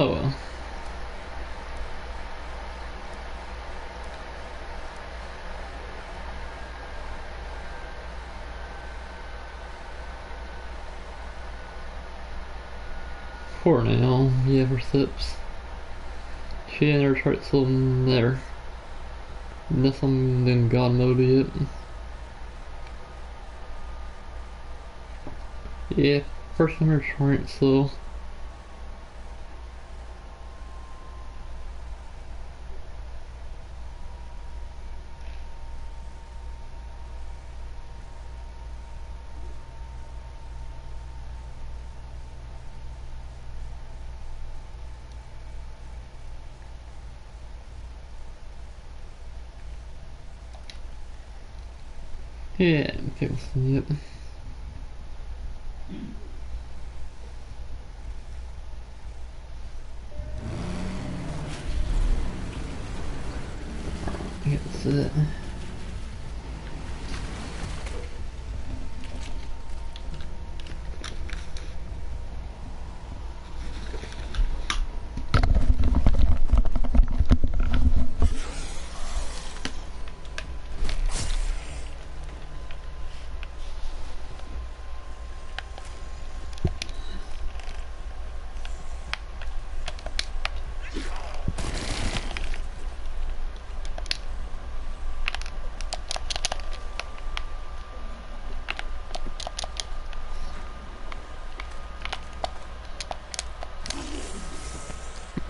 Oh well. For now, yeah, for steps. She and her chart still there. Nothing in God mode yet. Yeah, first one her chart still. Yeah, fixing it. That's it.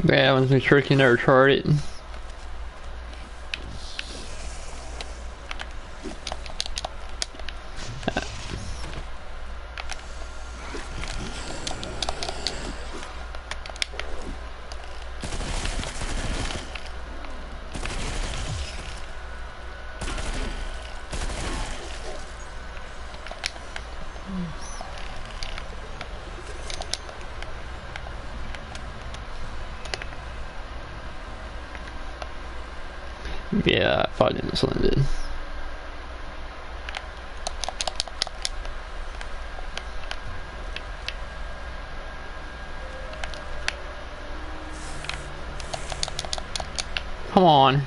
Yeah, I want to make sure you never chart it. Yeah, I thought this one did. Come on.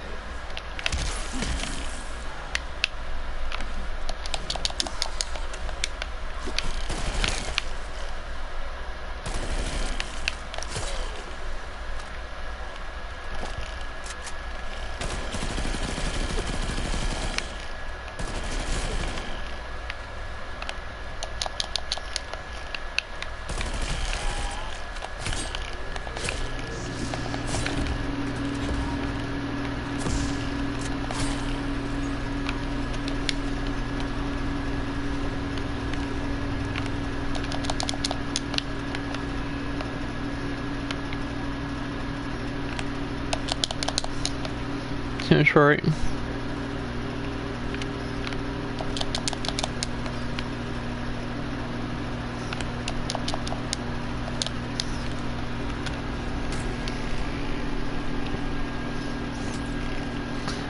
Seems right.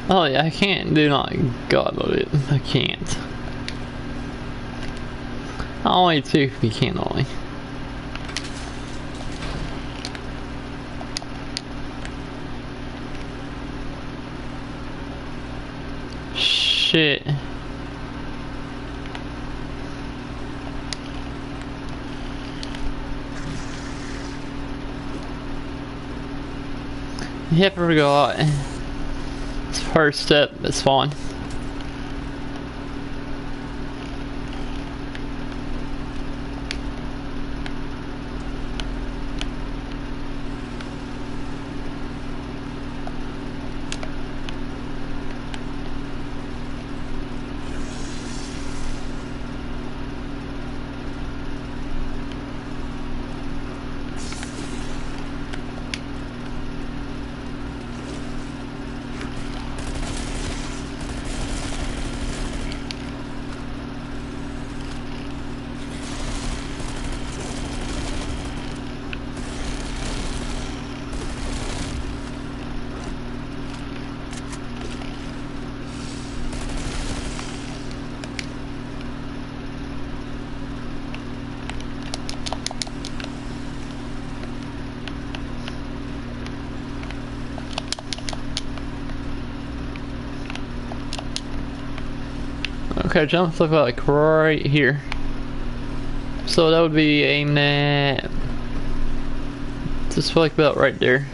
Oh yeah, I can't do not God mode it. I can't. Only two if you can't only. Shit. Yep, I forgot. It's first step, it's fine. Okay, jumps look like right here. So that would be aimed at just like about right there.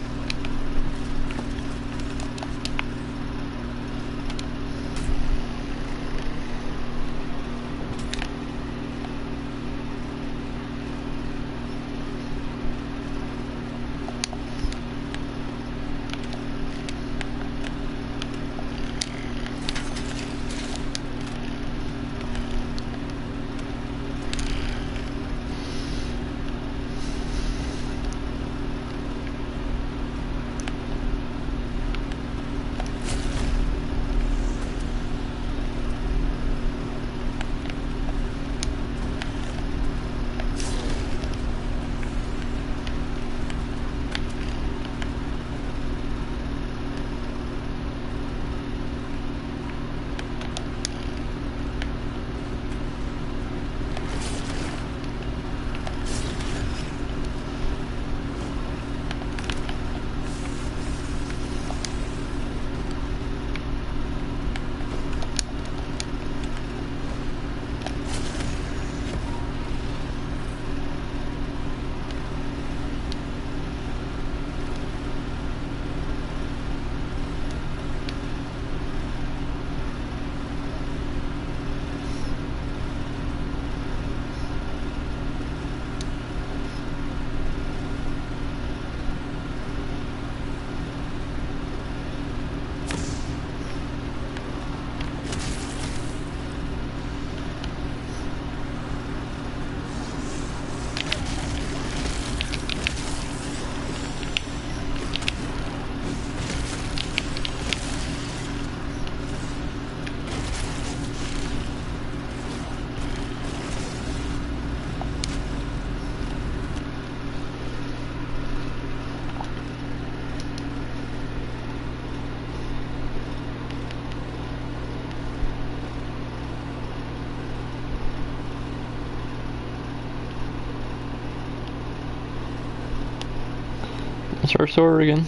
Start store again.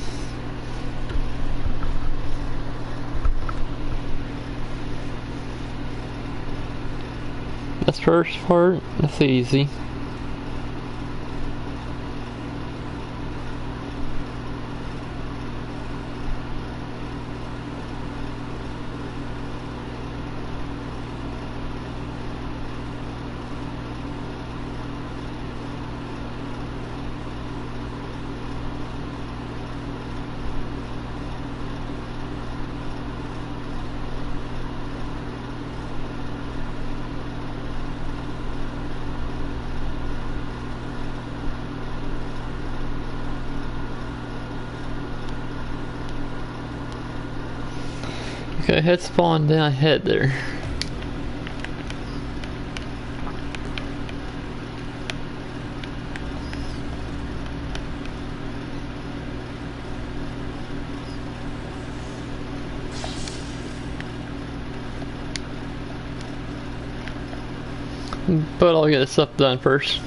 This first part, that's easy. Okay, head spawn down ahead there. But I'll get this stuff done first.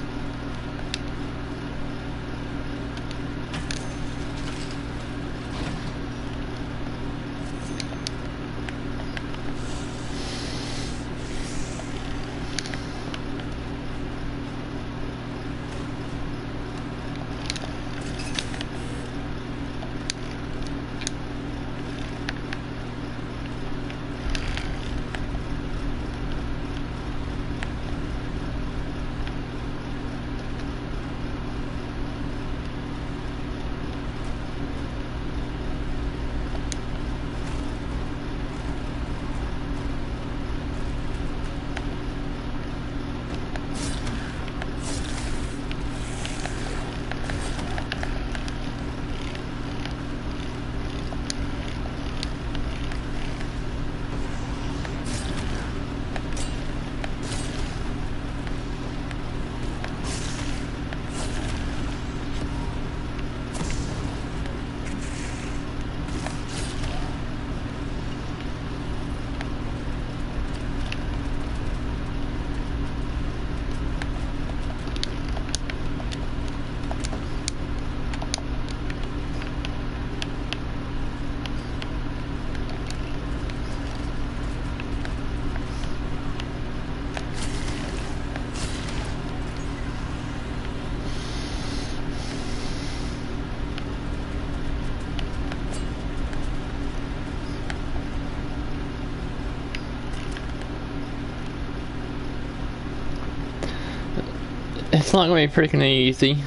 It's not gonna be freaking easy.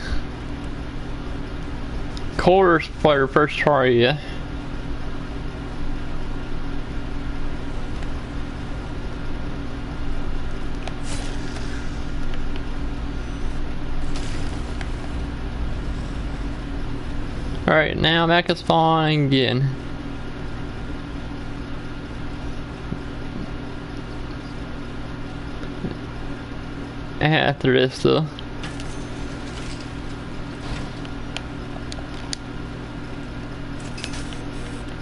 Quarters for your first try, yeah. Alright, now back is fine again. After this though.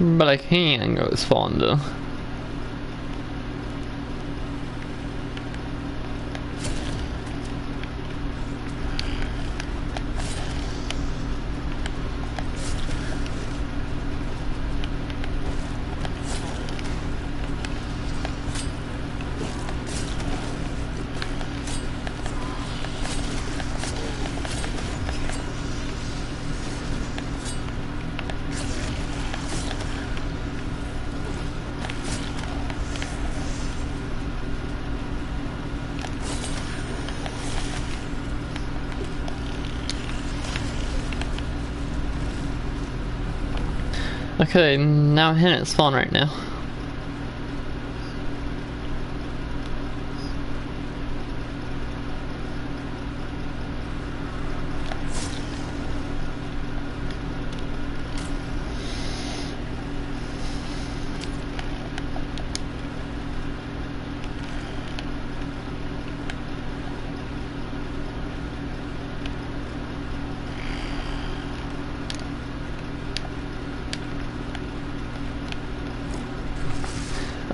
But I can go as far though. Okay, now I'm hitting spawn right now.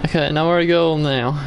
Okay, now where to go now?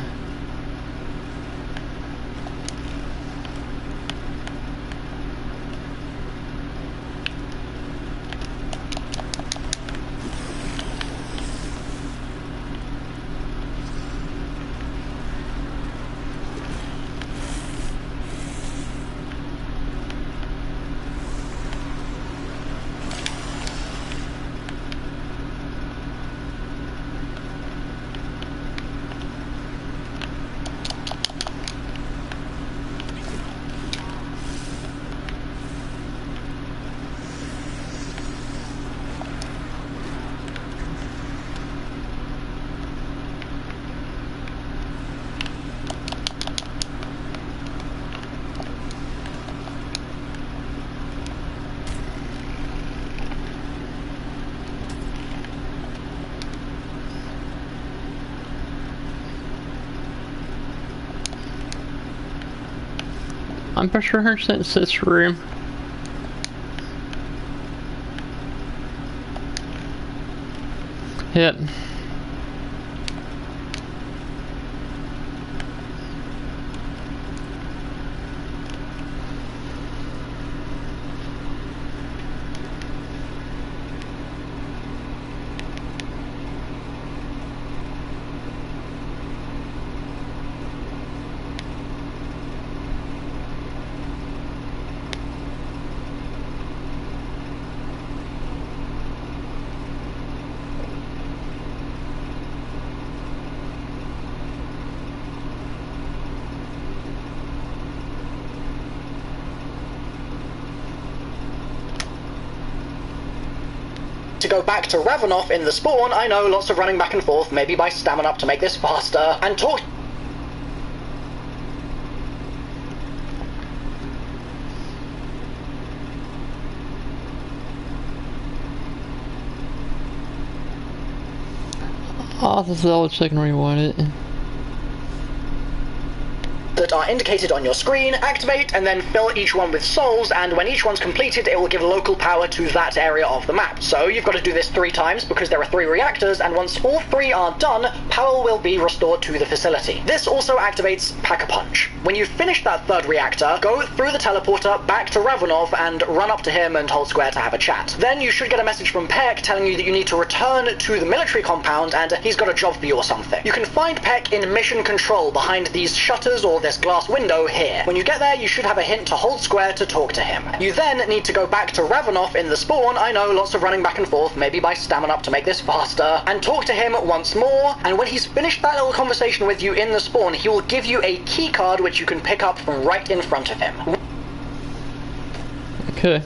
I'm pretty sure since this room. Yep. To go back to Ravenoff in the spawn, I know, lots of running back and forth, maybe buy stamina up to make this faster, and talk... I'll just double check and rewind it. that are indicated on your screen, activate, and then fill each one with souls, and when each one's completed, it will give local power to that area of the map. So you've got to do this 3 times, because there are 3 reactors, and once all 3 are done, power will be restored to the facility. This also activates Pack-a-Punch. When you've finished that 3rd reactor, go through the teleporter back to Ravenov and run up to him and hold square to have a chat. Then you should get a message from Peck telling you that you need to return to the military compound and he's got a job for you or something. You can find Peck in mission control behind these shutters or this glass window here. When you get there, you should have a hint to hold square to talk to him. You then need to go back to Ravenov in the spawn, I know, lots of running back and forth, maybe buy stamina up to make this faster, and talk to him once more, and when he's finished that little conversation with you in the spawn, he will give you a key card which you can pick up from right in front of him. Okay.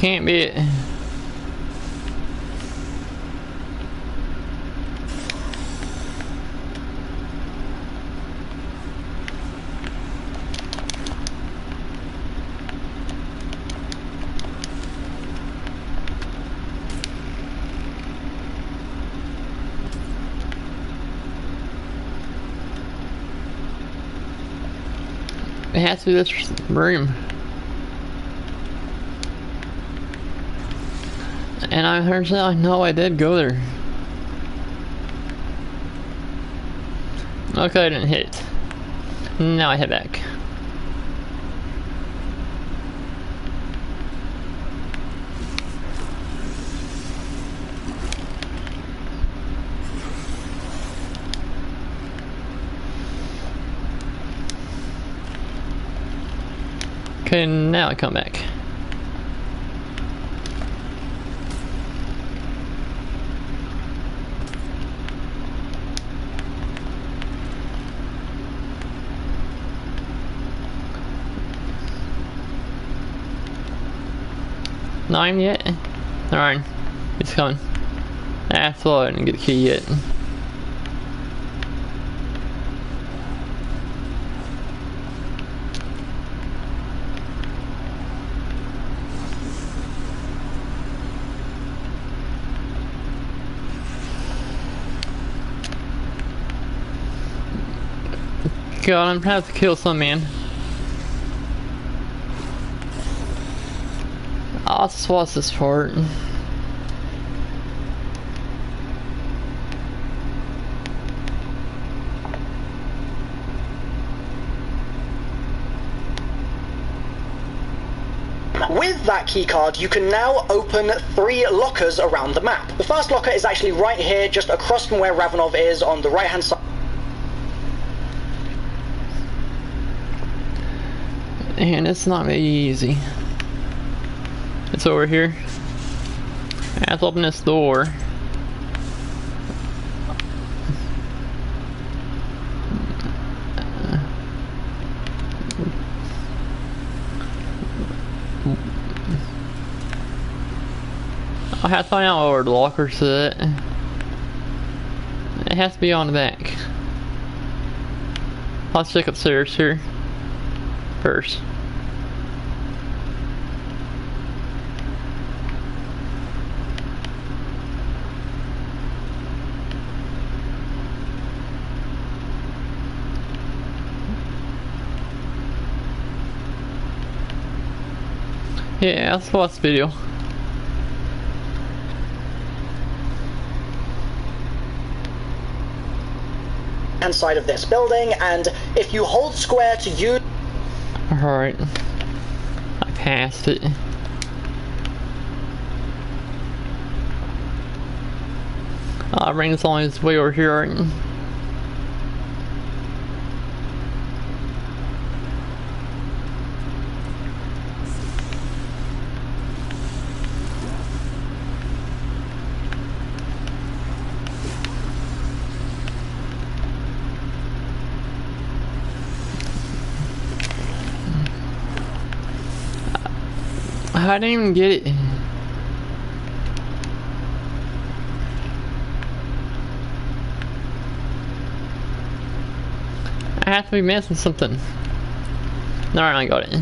Can't be it. It has to be this room. And I heard that I know I did go there. Okay, I didn't hit it. Now I head back. Okay, now I come back. Not even yet? Alright, it's coming. I thought I didn't get the key yet. God, I'm gonna have to kill some man. I'll swap this part. With that keycard, you can now open 3 lockers around the map. The first locker is actually right here, just across from where Ravenov is on the right-hand side. And it's not really easy. It's over here. I have to open this door. I have to find out where the locker's at. It has to be on the back. Let's check upstairs here first. Yeah, let's watch the video. Side of this building, and if you hold square to use. Alright. I passed it. I'll bring this on his way over here. I didn't even get it. I have to be missing something. Alright, I got it.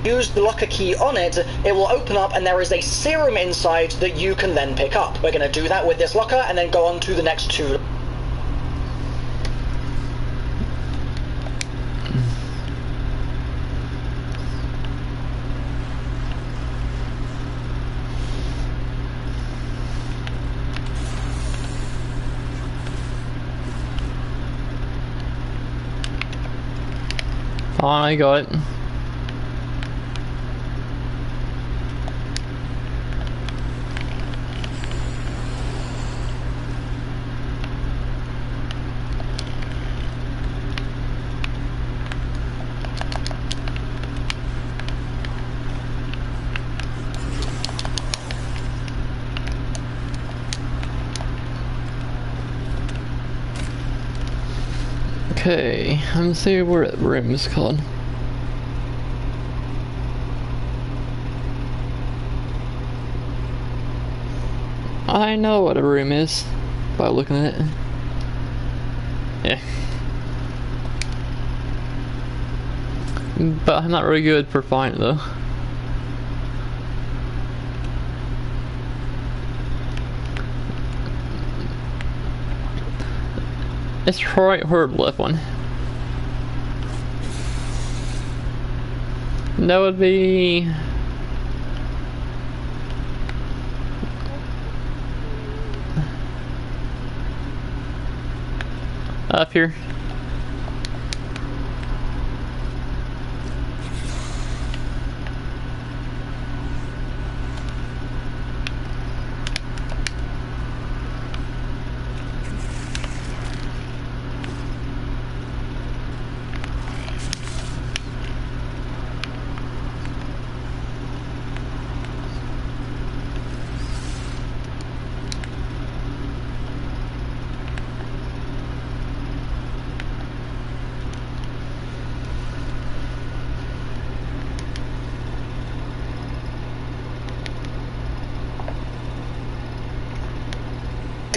use the locker key on it, it will open up and there is a serum inside that you can then pick up. We're going to do that with this locker and then go on to the next two. Oh, I got it. Okay, let's see where that room is called. I know what a room is by looking at it. Yeah. But I'm not really good for finding it though. It's right or left one. That would be up here.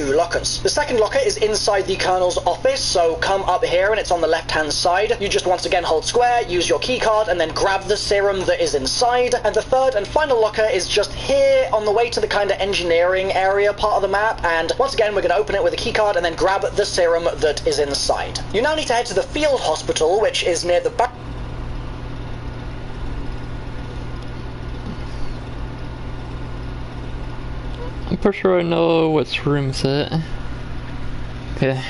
Lockers. The second locker is inside the Colonel's office, so come up here and it's on the left hand side. You just once again hold square, use your key card and then grab the serum that is inside. And the third and final locker is just here on the way to the kind of engineering area part of the map, and once again we're going to open it with a key card and then grab the serum that is inside. You now need to head to the field hospital, which is near the back. I'm pretty sure I know what room it's at. Okay.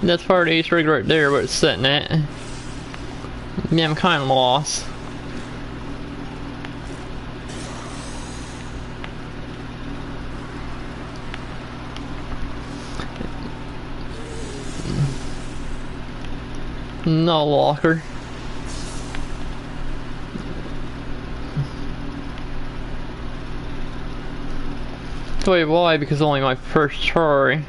That's part of the Easter egg right there, where it's sitting at. Yeah, I'm kind of lost. No locker. Wait, why? Because only my first try.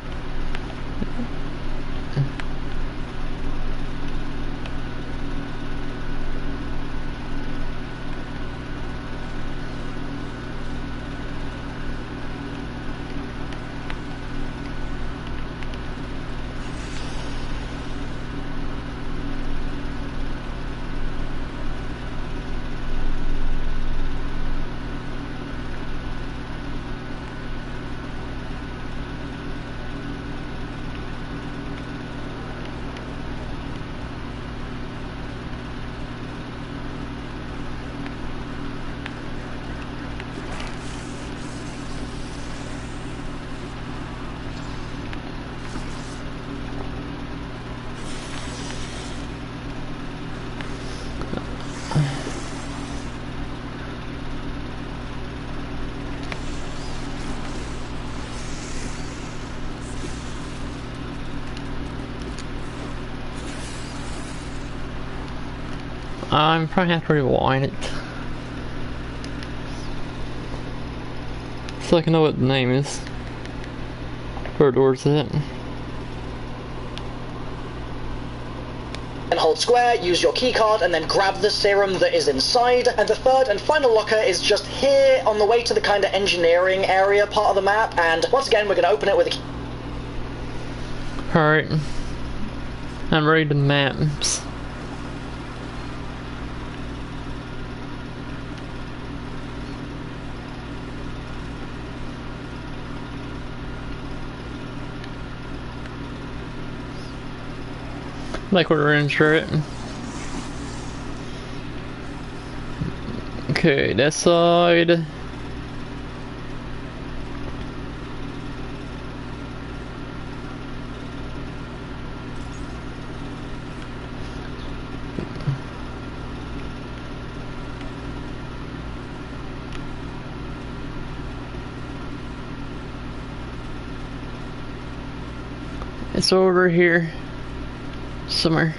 I'm probably have to rewind it so I can know what the name is. Where door's it? hold square, use your keycard, and then grab the serum that is inside. And the third and final locker is just here on the way to the kind of engineering area part of the map. And once again, we're going to open it with a key. Alright. I'm ready to maps. Like we're in it. Okay, that side. It's over here somewhere.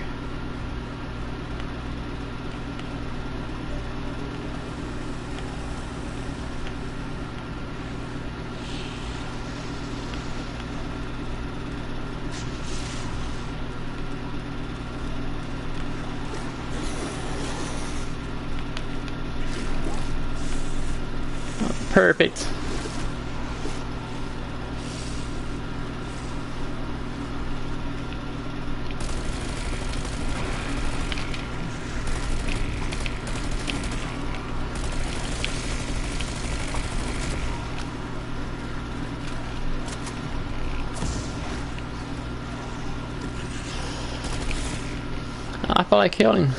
Perfect. I thought I killed him.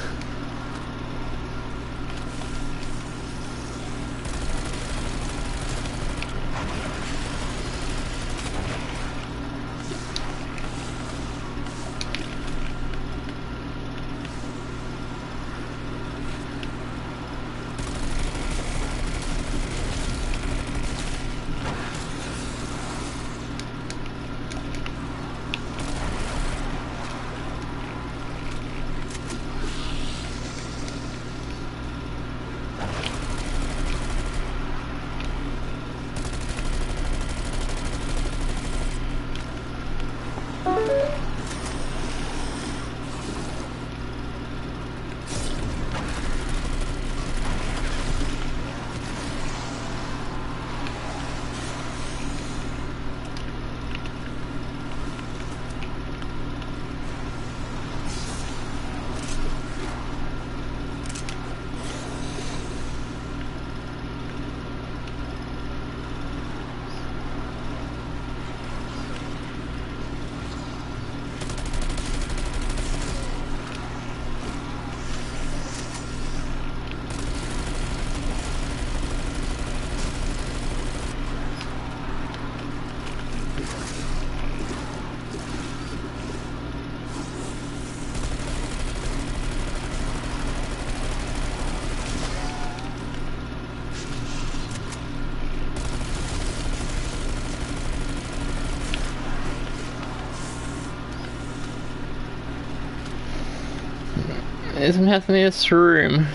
Isn't happening in this room?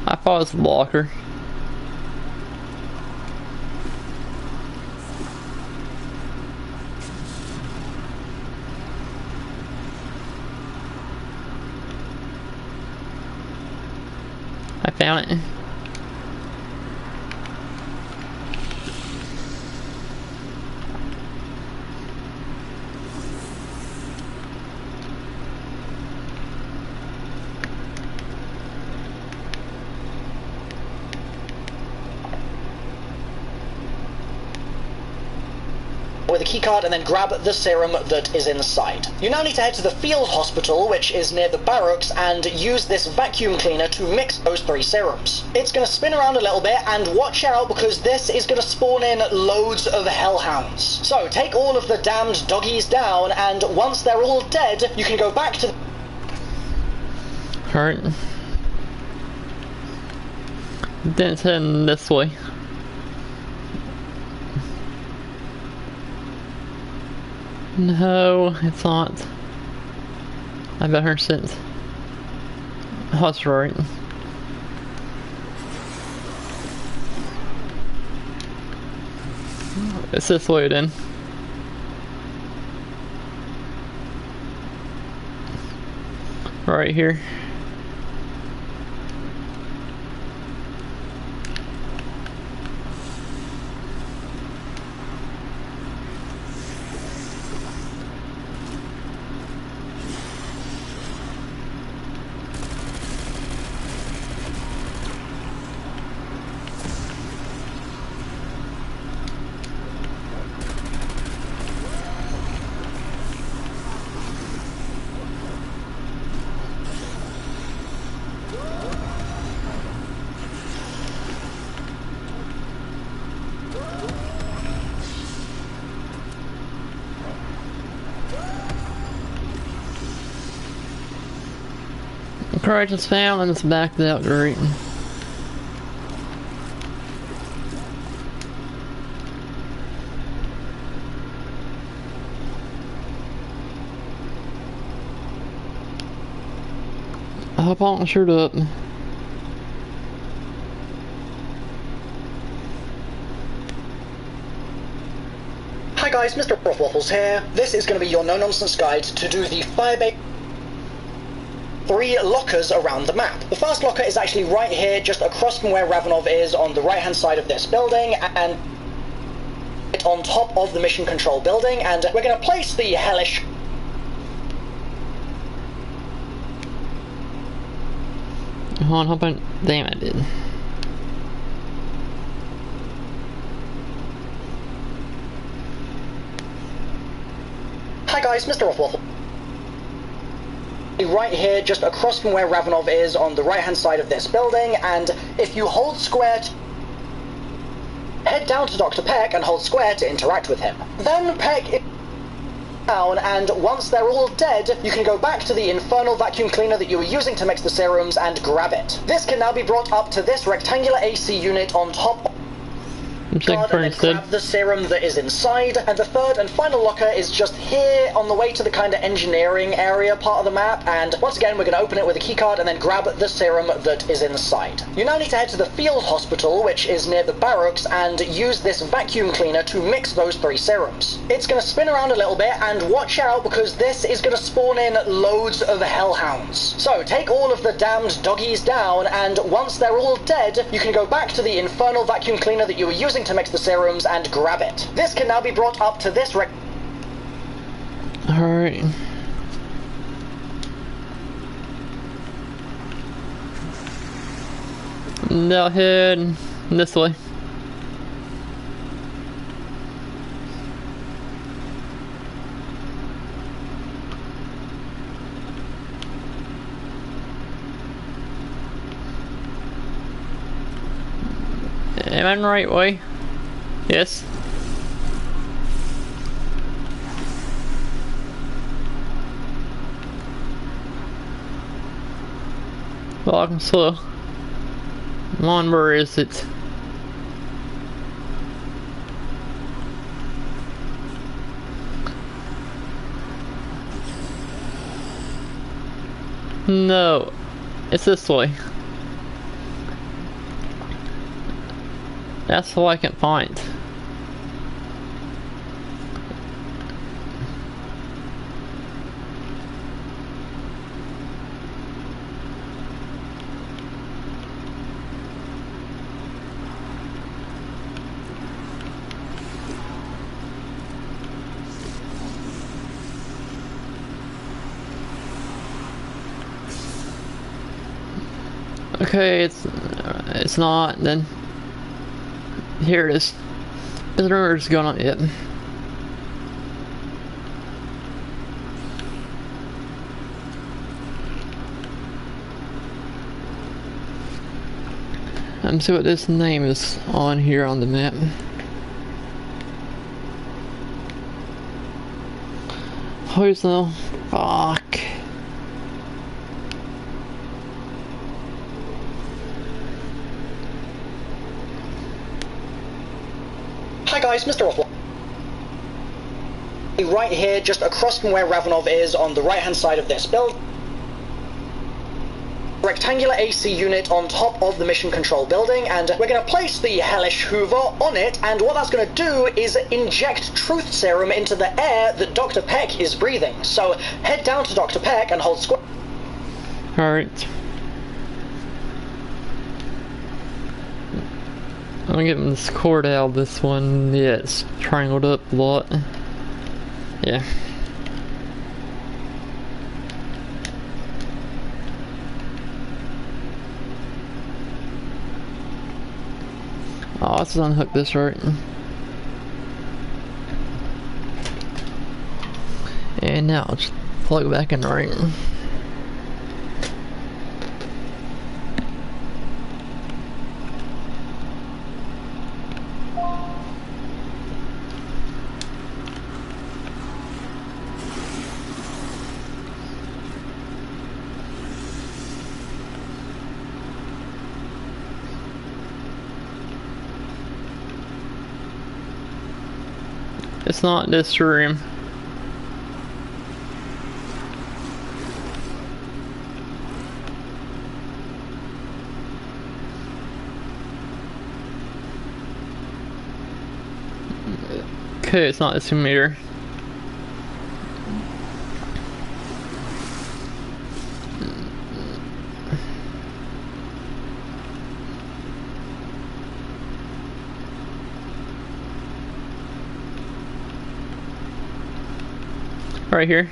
I thought it was the locker. I found it. With a keycard and then grab the serum that is inside. You now need to head to the field hospital, which is near the barracks, and use this vacuum cleaner to mix those 3 serums. It's going to spin around a little bit, and watch out because this is going to spawn in loads of hellhounds. So take all of the damned doggies down, and once they're all dead, you can go back to... Alright. Then it's heading this way. No, it's not. I've been here since. Oh, that's right. It's this way then. Right here. Courage is found and it's backed out great. I hope I don't shoot up. Hi guys, Mr. Waffles here. This is going to be your no-nonsense guide to do the Firebase 3 lockers around the map. The first locker is actually right here, just across from where Ravenov is on the right-hand side of this building, and on top of the mission control building, and we're going to place the hellish Hold on, hoping. Damn, I did. Hi guys, Mr. Waffle. Right here, just across from where Ravenov is on the right-hand side of this building, and if you hold square head down to Dr. Peck and hold square to interact with him. Then Peck is down, and once they're all dead, you can go back to the infernal vacuum cleaner that you were using to mix the serums and grab it. This can now be brought up to this rectangular AC unit on top and then grab the serum that is inside, and the third and final locker is just here on the way to the kind of engineering area part of the map, and once again we're going to open it with a keycard and then grab the serum that is inside. You now need to head to the field hospital, which is near the barracks, and use this vacuum cleaner to mix those 3 serums. It's going to spin around a little bit, and watch out because this is going to spawn in loads of hellhounds. So take all of the damned doggies down, and once they're all dead, you can go back to the infernal vacuum cleaner that you were using to mix the serums and grab it. This can now be brought up to this Alright. Now head this way. Am I in the right way? Yes. Well, I'm slow. Come where is it? No, it's this way. That's all I can find. Okay, it's not. Then here it is. Visitor's going on it. Let's see what this name is on here on the map. Poison. Fuck. Hi guys, Mr. Waffle. Right here, just across from where Ravenov is on the right-hand side of this building. Rectangular AC unit on top of the mission control building, and we're going to place the hellish hoover on it, and what that's going to do is inject truth serum into the air that Dr. Peck is breathing. So head down to Dr. Peck and hold square. Alright. I'm getting this cord out of this one. Yeah, it's triangled up a lot. Yeah. Oh, let's unhook this right. And now I'll just plug back in right. It's not this room. Okay, it's not this meter. Right here.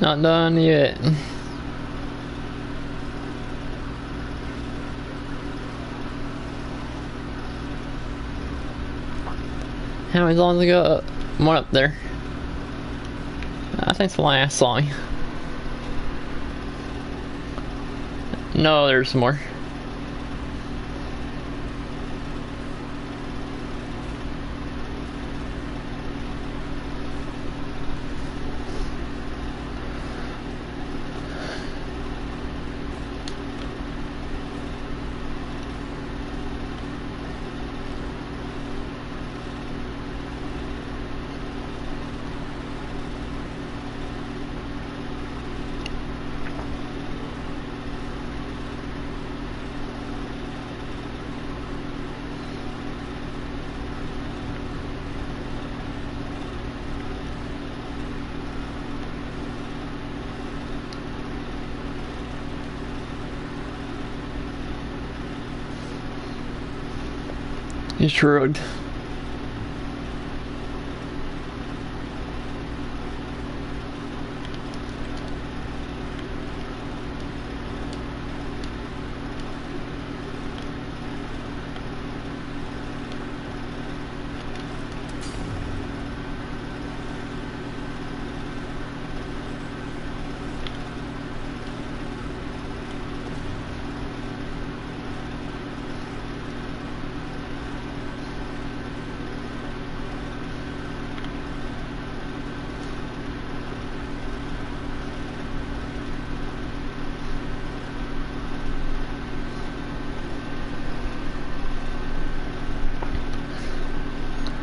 Not done yet. How many songs ago? One up there. I think it's the last song. No, there's more. He's shrugged.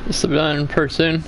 This will be done pretty soon.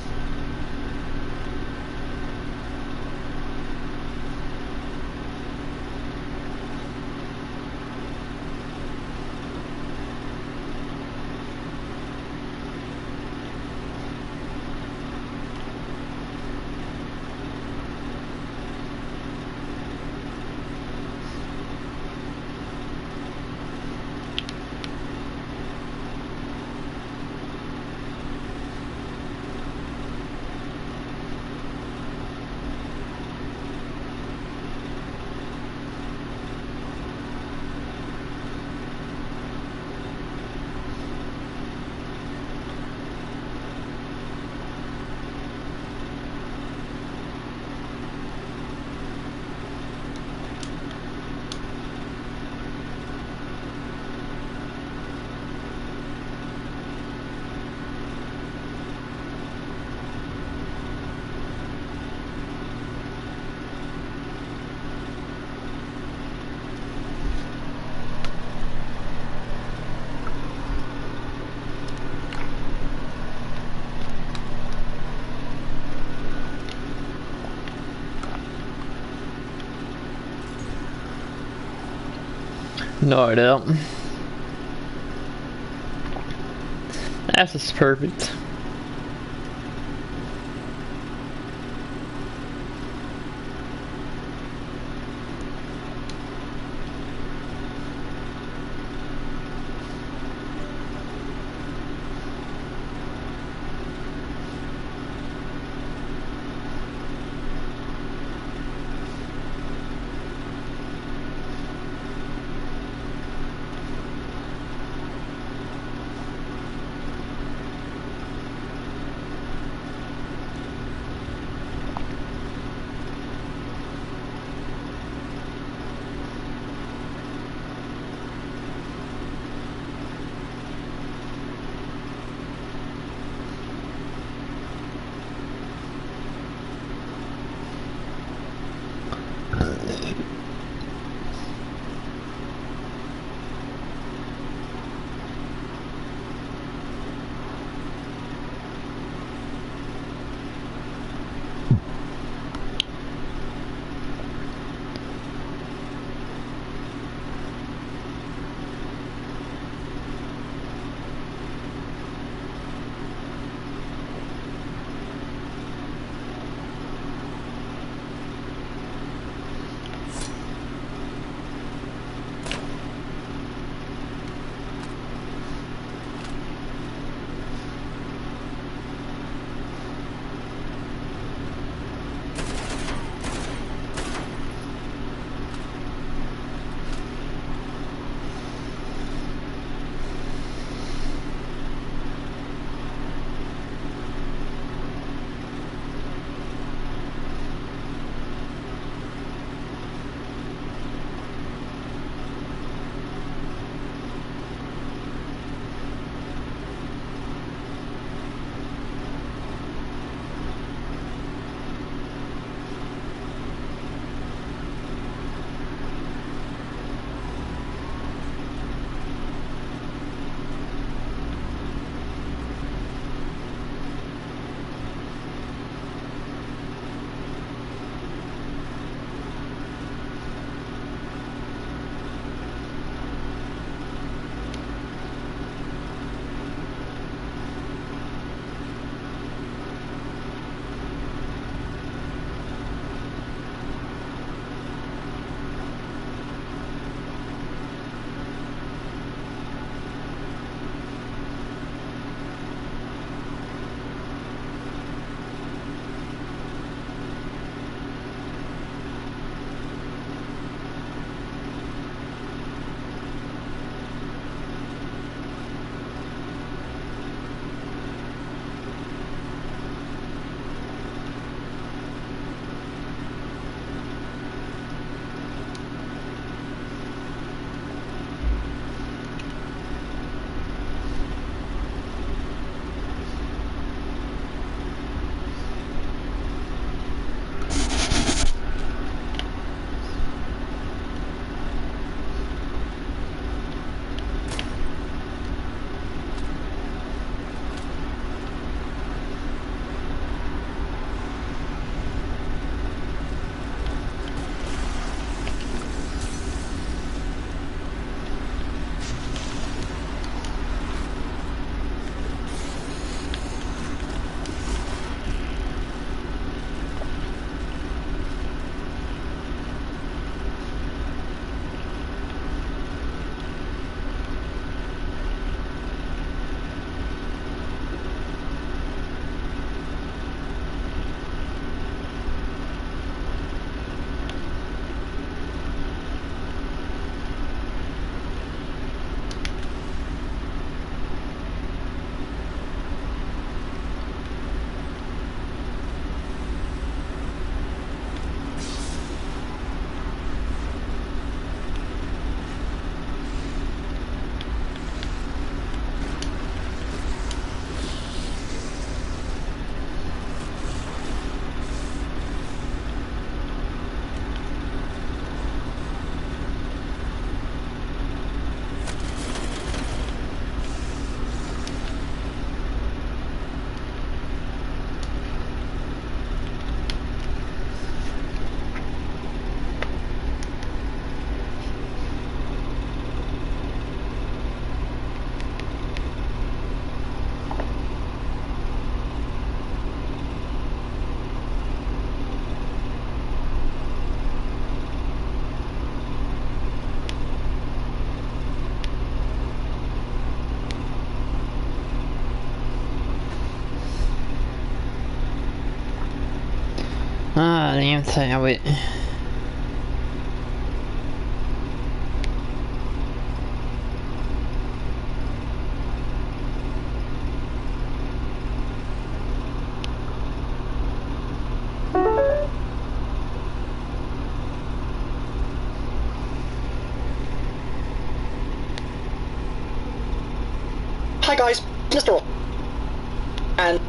No idea. That's just perfect. Goddamn tablet. Hi guys, Mr. Ross. And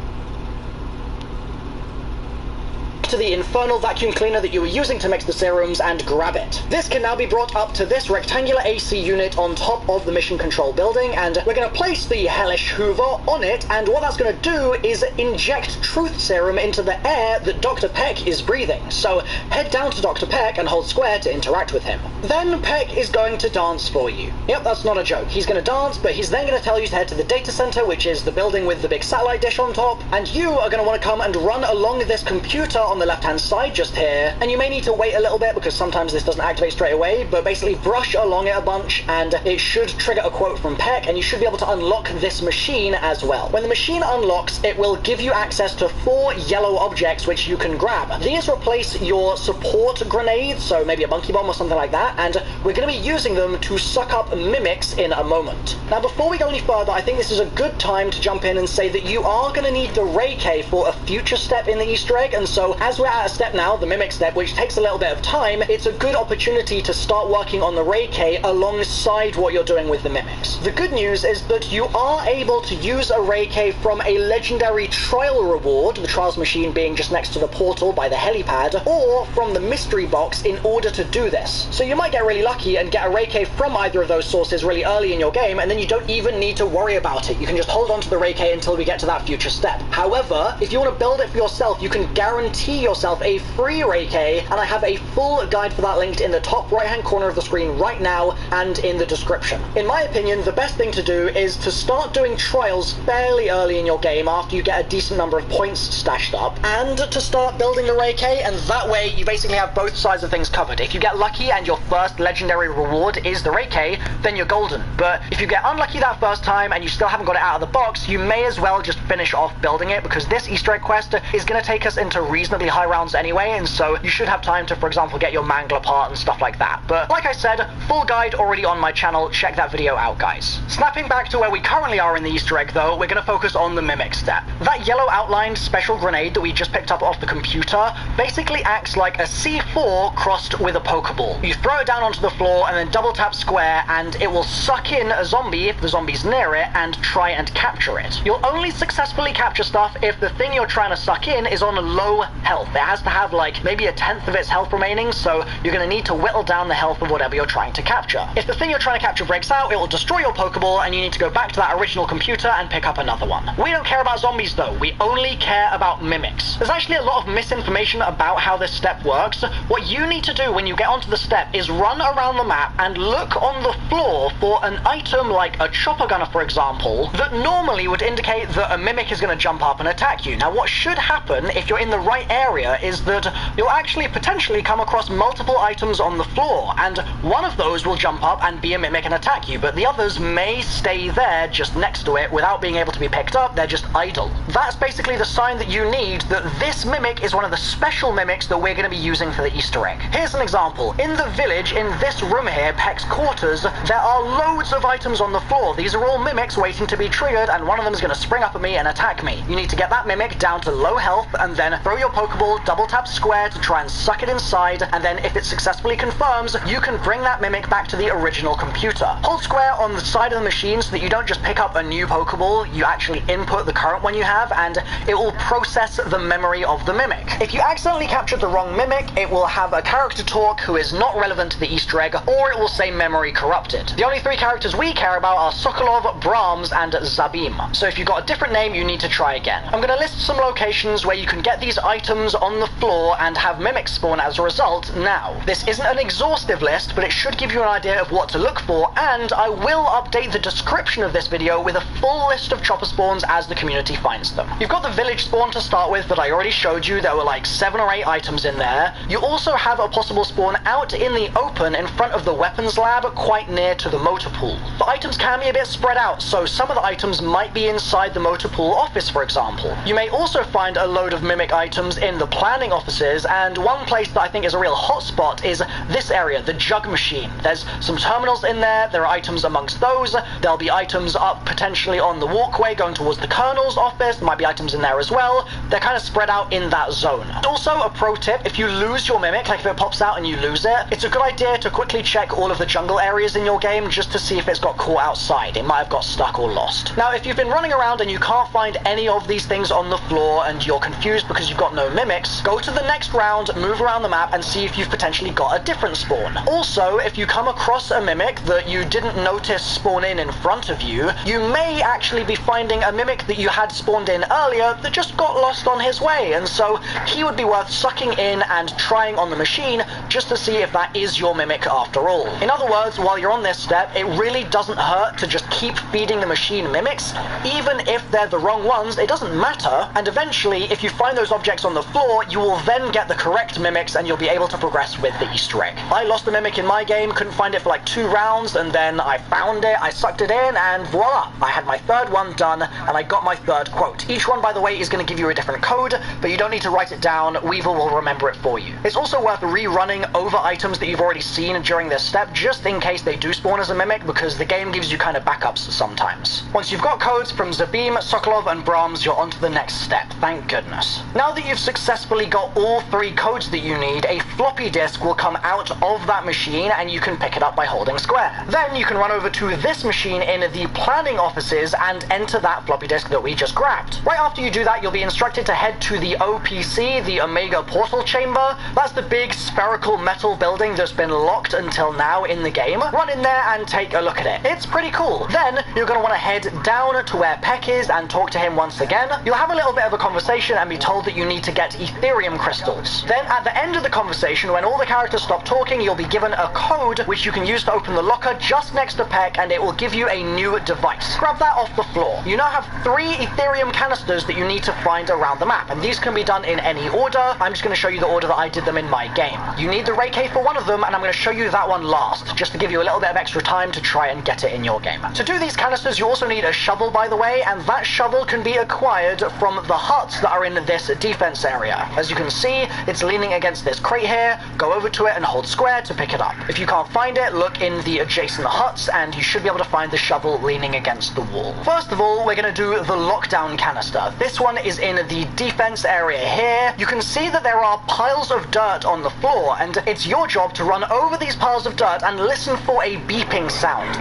to the infernal vacuum cleaner that you were using to mix the serums and grab it. This can now be brought up to this rectangular AC unit on top of the mission control building, and we're going to place the hellish hoover on it, and what that's going to do is inject truth serum into the air that Dr. Peck is breathing. So head down to Dr. Peck and hold square to interact with him. Then Peck is going to dance for you. Yep, that's not a joke. He's going to dance, but he's then going to tell you to head to the data center, which is the building with the big satellite dish on top, and you are going to want to come and run along this computer on the left-hand side just here, and you may need to wait a little bit because sometimes this doesn't activate straight away, but basically brush along it a bunch and it should trigger a quote from Peck, and you should be able to unlock this machine as well. When the machine unlocks, it will give you access to 4 yellow objects which you can grab. These replace your support grenades, so maybe a monkey bomb or something like that, and we're going to be using them to suck up mimics in a moment. Now before we go any further, I think this is a good time to jump in and say that you are going to need the Ray K for a future step in the Easter egg, and so as we're at a step now, the mimic step, which takes a little bit of time, it's a good opportunity to start working on the Ray K alongside what you're doing with the mimics. The good news is that you are able to use a Ray K from a legendary trial reward, the trials machine being just next to the portal by the helipad, or from the mystery box in order to do this. So you might get really lucky and get a Ray K from either of those sources really early in your game, and then you don't even need to worry about it. You can just hold on to the Ray K until we get to that future step. However, if you want to build it for yourself, you can guarantee yourself a free Ray K, and I have a full guide for that linked in the top right hand corner of the screen right now and in the description. In my opinion, the best thing to do is to start doing trials fairly early in your game after you get a decent number of points stashed up, and to start building the Ray K, and that way you basically have both sides of things covered. If you get lucky and your first legendary reward is the Ray K, then you're golden. But if you get unlucky that first time and you still haven't got it out of the box, you may as well just finish off building it, because this Easter egg quest is going to take us into reasonably high rounds anyway, and so you should have time to, for example, get your mangler part and stuff like that. But like I said, full guide already on my channel, check that video out, guys. Snapping back to where we currently are in the Easter egg though, we're going to focus on the mimic step. That yellow outlined special grenade that we just picked up off the computer basically acts like a C4 crossed with a Pokeball. You throw it down onto the floor and then double tap square, and it will suck in a zombie if the zombie's near it and try and capture it. You'll only successfully capture stuff if the thing you're trying to suck in is on low health. It has to have like maybe a tenth of its health remaining, so you're going to need to whittle down the health of whatever you're trying to capture. If the thing you're trying to capture breaks out, it will destroy your Pokeball, and you need to go back to that original computer and pick up another one. We don't care about zombies though, we only care about mimics. There's actually a lot of misinformation about how this step works. What you need to do when you get onto the step is run around the map and look on the floor for an item like a chopper gunner, for example, that normally would indicate that a mimic is going to jump up and attack you. Now what should happen if you're in the right area is that you'll actually potentially come across multiple items on the floor, and one of those will jump up and be a mimic and attack you, but the others may stay there just next to it without being able to be picked up. They're just idle. That's basically the sign that you need that this mimic is one of the special mimics that we're going to be using for the Easter egg. Here's an example. In the village, in this room here, Peck's quarters, there are loads of items on the floor. These are all mimics waiting to be triggered, and one of them is going to spring up at me and attack me. You need to get that mimic down to low health, and then throw your Pokeball, double tap square to try and suck it inside, and then if it successfully confirms, you can bring that mimic back to the original computer. Hold square on the side of the machine so that you don't just pick up a new Pokeball, you actually input the current one you have, and it will process the memory of the mimic. If you accidentally captured the wrong mimic, it will have a character talk who is not relevant to the Easter egg, or it will say memory corrupted. The only 3 characters we care about are Sokolov, Brahms, and Zabim. So if you've got a different name, you need to try again. I'm going to list some locations where you can get these items on the floor and have mimics spawn as a result now. This isn't an exhaustive list, but it should give you an idea of what to look for, and I will update the description of this video with a full list of chopper spawns as the community finds them. You've got the village spawn to start with that I already showed you. There were like 7 or 8 items in there. You also have a possible spawn out in the open in front of the weapons lab quite near to the motor pool. The items can be a bit spread out, so some of the items might be inside the motor pool office, for example. You may also find a load of mimic items in in the planning offices, and one place that I think is a real hotspot is this area, the jug machine. There's some terminals in there, there are items amongst those, there'll be items up potentially on the walkway going towards the Colonel's office, there might be items in there as well. They're kind of spread out in that zone. Also, a pro tip, if you lose your Mimic, like if it pops out and you lose it, it's a good idea to quickly check all of the jungle areas in your game just to see if it's got caught outside. It might have got stuck or lost. Now, if you've been running around and you can't find any of these things on the floor and you're confused because you've got no Mimics, go to the next round, move around the map, and see if you've potentially got a different spawn. Also, if you come across a Mimic that you didn't notice spawn in front of you, you may actually be finding a Mimic that you had spawned in earlier that just got lost on his way, and so he would be worth sucking in and trying on the machine just to see if that is your Mimic after all. In other words, while you're on this step, it really doesn't hurt to just keep feeding the machine Mimics. Even if they're the wrong ones, it doesn't matter, and eventually, if you find those objects on the floor, you will then get the correct Mimics and you'll be able to progress with the Easter egg. I lost a Mimic in my game, couldn't find it for like 2 rounds, and then I found it, I sucked it in, and voila! I had my 3rd one done, and I got my 3rd quote. Each one, by the way, is going to give you a different code, but you don't need to write it down, Weevil will remember it for you. It's also worth rerunning over items that you've already seen during this step, just in case they do spawn as a Mimic, because the game gives you kind of backups sometimes. Once you've got codes from Zabim, Sokolov, and Brahms, you're on to the next step, thank goodness. Now that you've successfully got all 3 codes that you need, a floppy disk will come out of that machine and you can pick it up by holding square. Then you can run over to this machine in the planning offices and enter that floppy disk that we just grabbed. Right after you do that, you'll be instructed to head to the OPC, the Omega Portal Chamber. That's the big spherical metal building that's been locked until now in the game. Run in there and take a look at it. It's pretty cool. Then you're going to want to head down to where Peck is and talk to him once again. You'll have a little bit of a conversation and be told that you need to get Ethereum crystals. Then at the end of the conversation, when all the characters stop talking, you'll be given a code which you can use to open the locker just next to Peck, and it will give you a new device. Grab that off the floor. You now have 3 Ethereum canisters that you need to find around the map, and these can be done in any order. I'm just going to show you the order that I did them in my game. You need the Ray K for one of them, and I'm going to show you that one last, just to give you a little bit of extra time to try and get it in your game. To do these canisters, you also need a shovel, by the way, and that shovel can be acquired from the huts that are in this defense area. As you can see, it's leaning against this crate here. Go over to it and hold square to pick it up. If you can't find it, look in the adjacent huts, and you should be able to find the shovel leaning against the wall. First of all, we're going to do the lockdown canister. This one is in the defense area here. You can see that there are piles of dirt on the floor, and it's your job to run over these piles of dirt and listen for a beeping sound.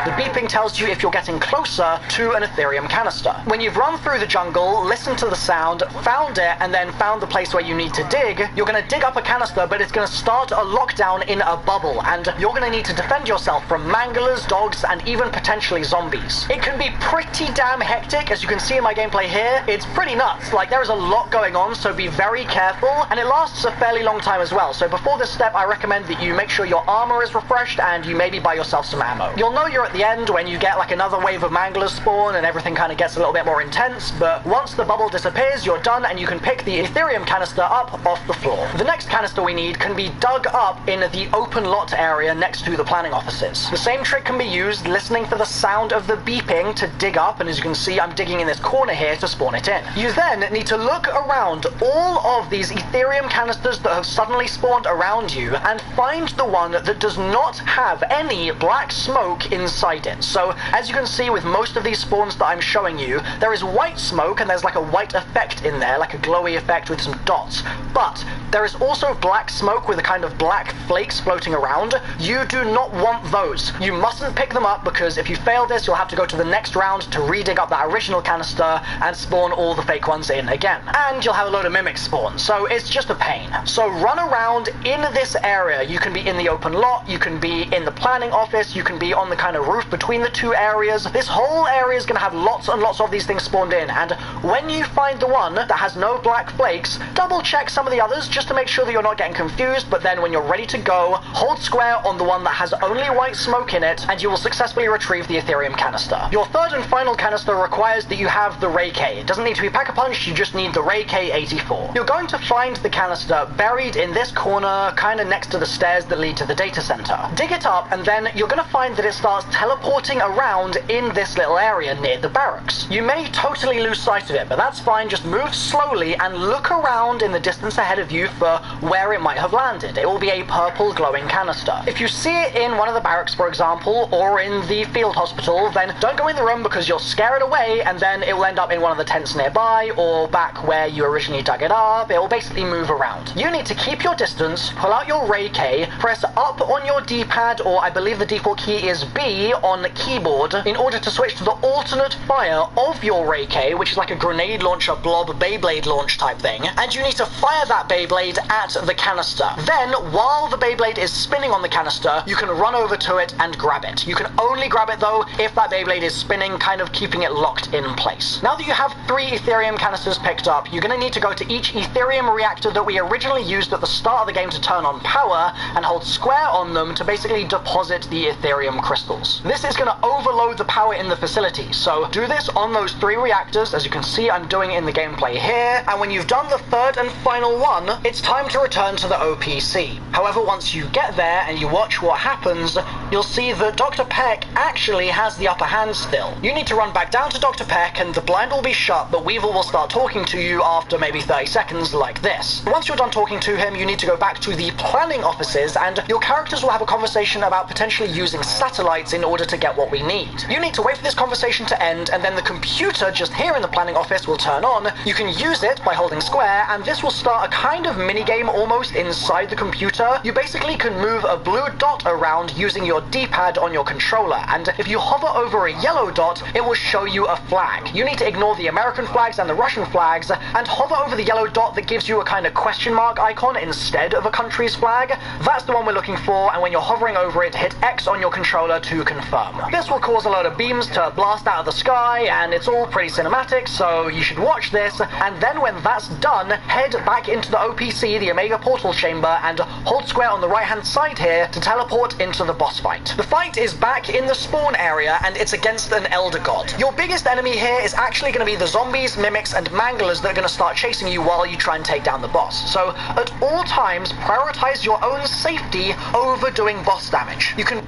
The beeping tells you if you're getting closer to an Ethereum canister. When you've run through the jungle, listened to the sound, found it, and then found the place where you need to dig, you're going to dig up a canister, but it's going to start a lockdown in a bubble, and you're going to need to defend yourself from manglers, dogs, and even potentially zombies. It can be pretty damn hectic, as you can see in my gameplay here. It's pretty nuts. Like, there is a lot going on, so be very careful, and it lasts a fairly long time as well. So before this step, I recommend that you make sure your armor is refreshed and you maybe buy yourself some ammo. You'll know you're at the end when you get like another wave of manglers spawn and everything kind of gets a little bit more intense, but once the bubble disappears, you're done and you can pick the Ethereum canister up off the floor. The next canister we need can be dug up in the open lot area next to the planning offices. The same trick can be used, listening for the sound of the beeping to dig up, and as you can see, I'm digging in this corner here to spawn it in. You then need to look around all of these Ethereum canisters that have suddenly spawned around you and find the one that does not have any black smoke inside it. So as you can see with most of these spawns that I'm showing you, there is white smoke and there's like a white effect in there, like a glowy effect with some dots. But there is also black smoke with a kind of black flakes floating around. You do not want those. You mustn't pick them up, because if you fail this, you'll have to go to the next round to re-dig up that original canister and spawn all the fake ones in again. And you'll have a load of mimics spawn, so it's just a pain. So run around in this area. You can be in the open lot, you can be in the planning office, you can be on the kind of roof between the two areas. This whole area is going to have lots and lots of these things spawned in, and when you find the one that has no black flakes, double check some of the others just to make sure that you're not getting confused, but then when you're ready to go, hold square on the one that has only white smoke in it, and you will successfully retrieve the Ethereum canister. Your third and final canister requires that you have the Ray K. It doesn't need to be Pack-a-Punch, you just need the Ray K84. You're going to find the canister buried in this corner, kind of next to the stairs that lead to the data center. Dig it up, and then you're going to find that it starts teleporting around in this little area near the barracks. You may totally lose sight of it, but that's fine. Just move slowly and look around in the distance ahead of you for where it might have landed. It will be a purple glowing canister. If you see it in one of the barracks, for example, or in the field hospital, then don't go in the room because you'll scare it away and then it will end up in one of the tents nearby or back where you originally dug it up. It will basically move around. You need to keep your distance, pull out your Ray K, press up on your D-pad, or I believe the default key is B on the keyboard, in order to switch to the alternate fire of your Ray K, which is like a grenade launcher blob Beyblade launch type thing, and you need to fire that Beyblade at the canister. Then, while the Beyblade is spinning on the canister, you can run over to it and grab it. You can only grab it though if that Beyblade is spinning, kind of keeping it locked in place. Now that you have 3 Ethereum canisters picked up, you're going to need to go to each Ethereum reactor that we originally used at the start of the game to turn on power, and hold square on them to basically deposit the Ethereum crystals. This is going to overload the power in the facility, so do this on those 3 reactors, as you can see I'm doing in the gameplay here, and when you've done the 3rd and final one, it's time to return to the OPC. However, once you get there and you watch what happens, you'll see that Dr. Peck actually has the upper hand still. You need to run back down to Dr. Peck and the blind will be shut, but Weevil will start talking to you after maybe 30 seconds like this. Once you're done talking to him, you need to go back to the planning offices and your characters will have a conversation about potentially using satellites in order to get what we need. You need to wait for this conversation to end and then the computer just here in the planning office will turn on. You can use it by holding square and this will start a kind of minigame almost inside the computer. You basically can move a blue dot around using your D-pad on your controller, and if you hover over a yellow dot, it will show you a flag. You need to ignore the American flags and the Russian flags and hover over the yellow dot that gives you a kind of question mark icon instead of a country's flag. That's the one we're looking for, and when you're hovering over it, hit X on your controller to confirm. This will cause a load of beams to blast out of the sky, and it's all pretty cinematic, so you should watch this, and then when that's done, head back into the OPC, the Omega Portal Chamber, and hold square on the right-hand side here to teleport into the boss fight. The fight is back in the spawn area, and it's against an Elder God. Your biggest enemy here is actually going to be the zombies, mimics, and manglers that are going to start chasing you while you try and take down the boss. So, at all times, prioritize your own safety over doing boss damage. You can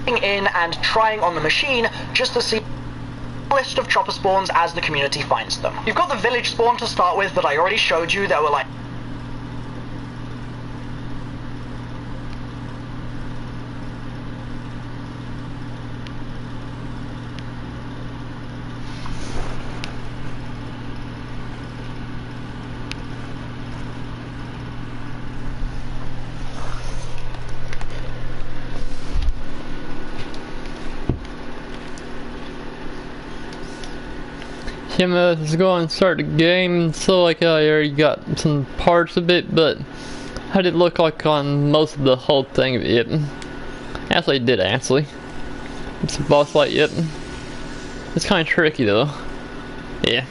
in and trying on the machine just to see list of chopper spawns as the community finds them. You've got the village spawn to start with that I already showed you. There were like let's go and start the game. So like I already got some parts of it, but how did it look like on most of the whole thing of it? Actually did actually. It's a boss fight yet. It's kinda tricky though. Yeah.